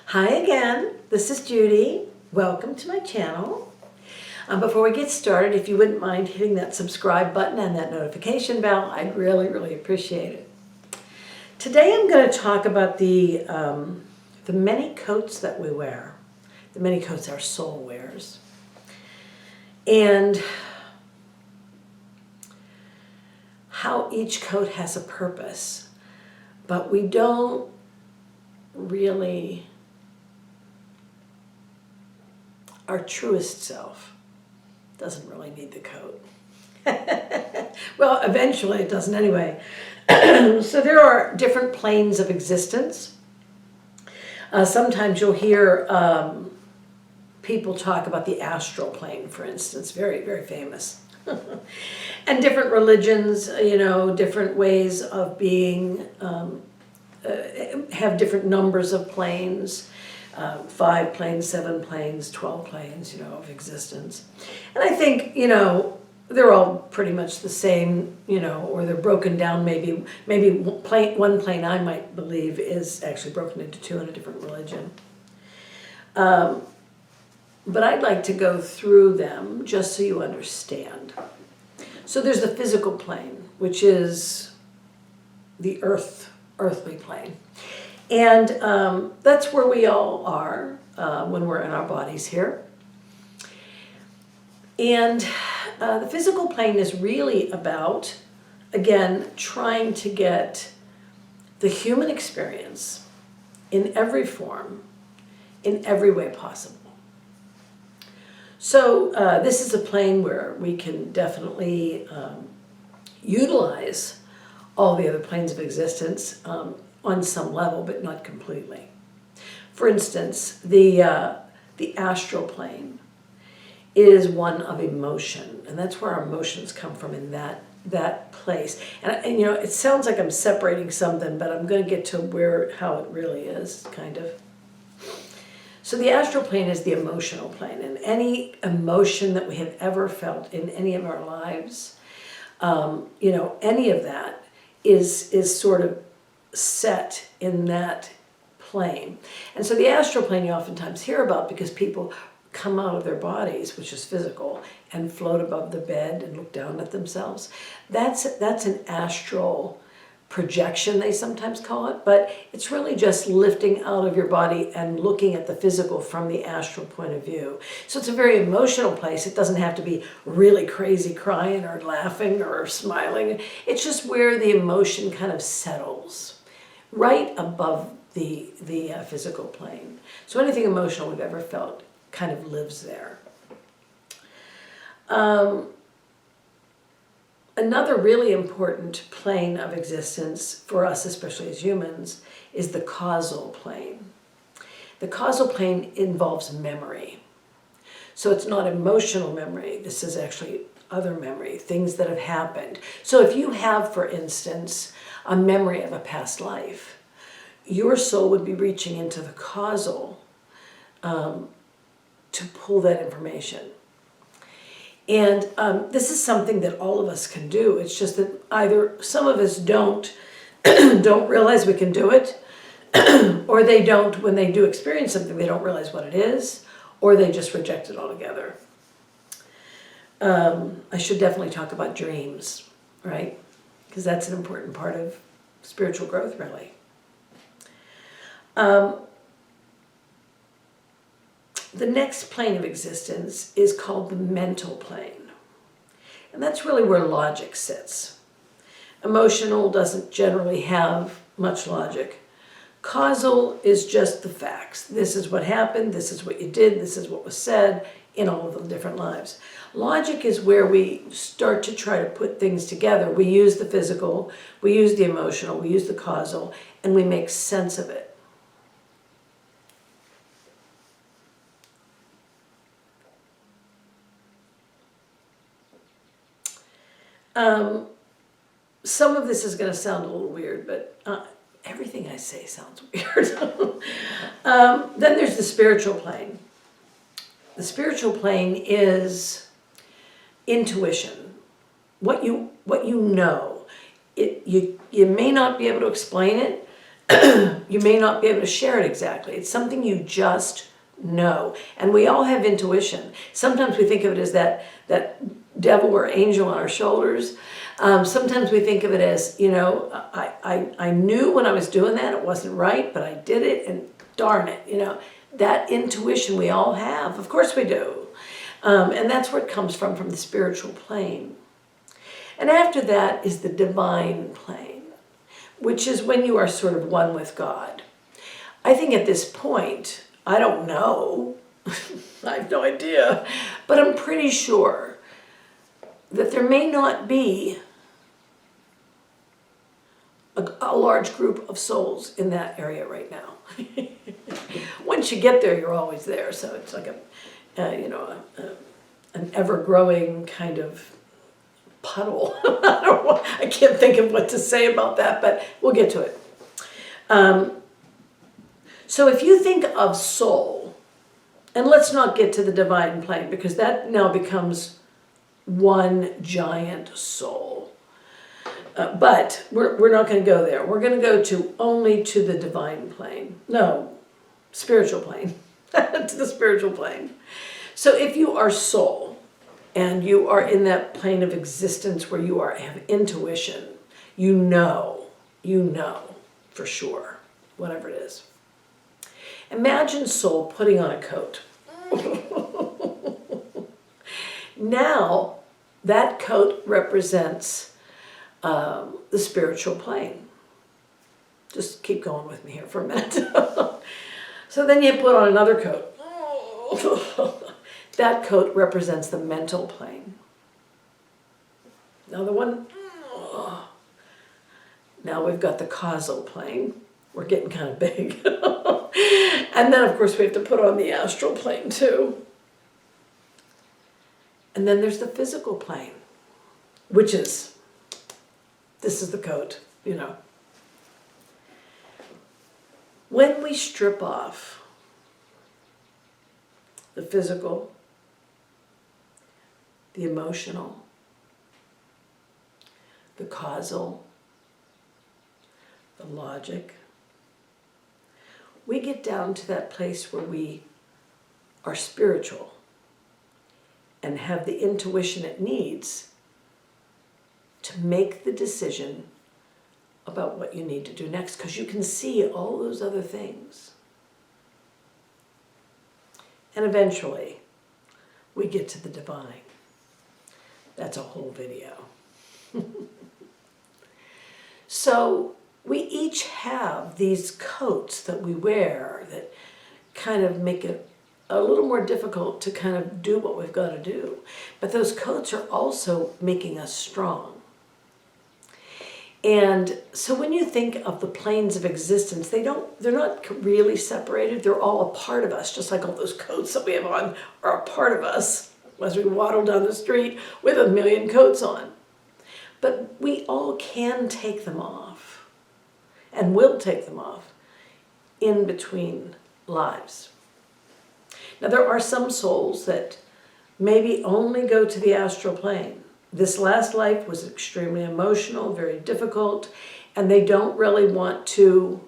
Hi again, this is Judy. Welcome to my channel. Before we get started, if you wouldn't mind hitting that subscribe button and that notification bell, I'd really appreciate it. Today I'm going to talk about the many coats that we wear, the many coats our soul wears, and how each coat has a purpose, but we don't really, our truest self doesn't really need the coat. Well, eventually it doesn't anyway. So there are different planes of existence. Sometimes you'll hear people talk about the astral plane, for instance, very famous. And different religions, different ways of being, have different numbers of planes, 5 planes, 7 planes, 12 planes, of existence. And I think, they're all pretty much the same, or they're broken down. Maybe one plane I might believe is actually broken into 2 in a different religion. But I'd like to go through them just so you understand. So there's the physical plane, which is the earthly plane. And that's where we all are when we're in our bodies here. And the physical plane is really about, again, trying to get the human experience in every form, in every way possible. So this is a plane where we can definitely utilize all the other planes of existence on some level, but not completely. For instance, the astral plane is one of emotion, and that's where our emotions come from, in that place. And it sounds like I'm separating something, but I'm going to get to how it really is, kind of. So the astral plane is the emotional plane, and any emotion that we have ever felt in any of our lives, any of that is sort of set in that plane. And so the astral plane you oftentimes hear about because people come out of their bodies, which is physical, and float above the bed and look down at themselves. That's an astral projection, they sometimes call it, but it's really just lifting out of your body and looking at the physical from the astral point of view. So it's a very emotional place. It doesn't have to be really crazy crying or laughing or smiling. It's just where the emotion kind of settles right above the physical plane. So anything emotional we've ever felt kind of lives there. Another really important plane of existence for us, especially as humans, is the causal plane. The causal plane involves memory. So it's not emotional memory. This is actually other memory, things that have happened. So if you have, for instance, a memory of a past life, your soul would be reaching into the causal to pull that information. And this is something that all of us can do. It's just that either some of us don't realize we can do it, or they don't, when they do experience something, they don't realize what it is, or they just reject it altogether. I should definitely talk about dreams, right? Because that's an important part of spiritual growth, really. The next plane of existence is called the mental plane. And that's really where logic sits. Emotional doesn't generally have much logic. Causal is just the facts. This is what happened, this is what you did, this is what was said in all of the different lives. Logic is where we start to try to put things together. We use the physical, we use the emotional, we use the causal, and we make sense of it. Some of this is going to sound a little weird, but everything I say sounds weird. Then there's the spiritual plane. The spiritual plane is intuition, what you know. You may not be able to explain it, You may not be able to share it exactly. It's something you just know. And we all have intuition. Sometimes we think of it as that devil or angel on our shoulders. Sometimes we think of it as, I knew when I was doing that, it wasn't right, but I did it, and darn it, that intuition we all have. Of course we do. And that's where it comes from the spiritual plane. And after that is the divine plane, which is when you are sort of one with God. I think at this point, I don't know, I have no idea, but I'm pretty sure that there may not be a large group of souls in that area right now. Once you get there, you're always there. So it's like an ever-growing kind of puddle. I can't think of what to say about that, but we'll get to it. So if you think of soul, and let's not get to the divine plane, because that now becomes one giant soul. But we're not going to go there. We're going to go only to the divine plane. No, spiritual plane. To the spiritual plane. So if you are soul, and you are in that plane of existence where you have intuition, you know for sure, whatever it is. Imagine soul putting on a coat. Now, that coat represents the spiritual plane. Just keep going with me here for a minute. So then you put on another coat. That coat represents the mental plane. Another one. Now we've got the causal plane. We're getting kind of big. And then, of course, we have to put on the astral plane, too. And then there's the physical plane, which is, this is the coat, When we strip off the physical, the emotional, the causal, the logic, we get down to that place where we are spiritual and have the intuition it needs to make the decision about what you need to do next, because you can see all those other things. And eventually, we get to the divine. That's a whole video. So we each have these coats that we wear that kind of make it a little more difficult to kind of do what we've got to do. But those coats are also making us strong. And so when you think of the planes of existence, they're not really separated. They're all a part of us, just like all those coats that we have on are a part of us as we waddle down the street with a million coats on. But we all can take them off and will take them off in between lives. Now there are some souls that maybe only go to the astral plane. This last life was extremely emotional, very difficult, and they don't really want to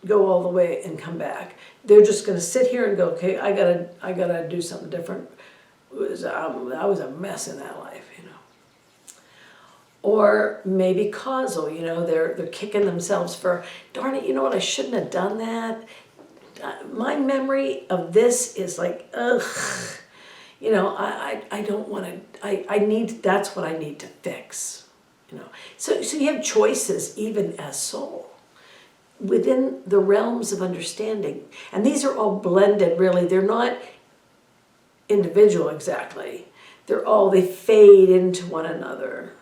go all the way and come back. They're just going to sit here and go, okay, I gotta do something different. I was a mess in that life, Or maybe causal, they're kicking themselves for, darn it, you know what, I shouldn't have done that. My memory of this is like, ugh. I don't want to, that's what I need to fix, So you have choices even as soul within the realms of understanding. And these are all blended, really. They're not individual exactly. They fade into one another,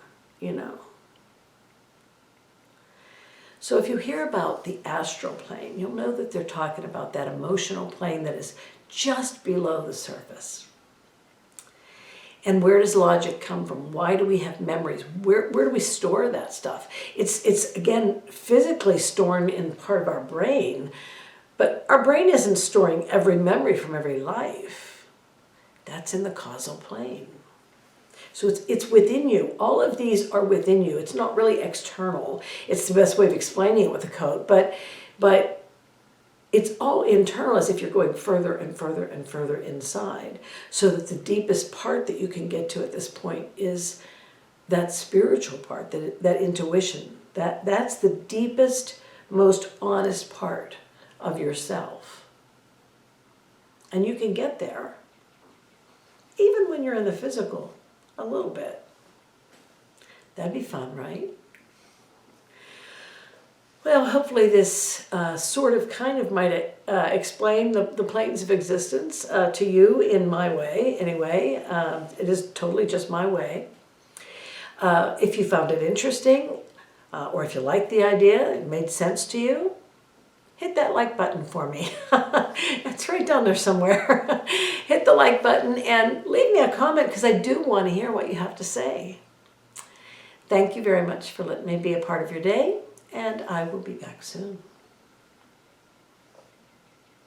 So if you hear about the astral plane, you'll know that they're talking about that emotional plane that is just below the surface. And where does logic come from? Why do we have memories? Where do we store that stuff? It's again, physically stored in part of our brain, but our brain isn't storing every memory from every life. That's in the causal plane. So it's within you. All of these are within you. It's not really external. It's the best way of explaining it with a code, but it's all internal, as if you're going further and further and further inside. So that the deepest part that you can get to at this point is that spiritual part, that intuition. That's the deepest, most honest part of yourself. And you can get there, even when you're in the physical, a little bit. That'd be fun, right? Well, hopefully this sort of kind of might explain the planes of existence to you in my way, anyway. It is totally just my way. If you found it interesting, or if you liked the idea, it made sense to you, hit that like button for me. It's right down there somewhere. Hit the like button and leave me a comment, because I do want to hear what you have to say. Thank you very much for letting me be a part of your day, and I will be back soon.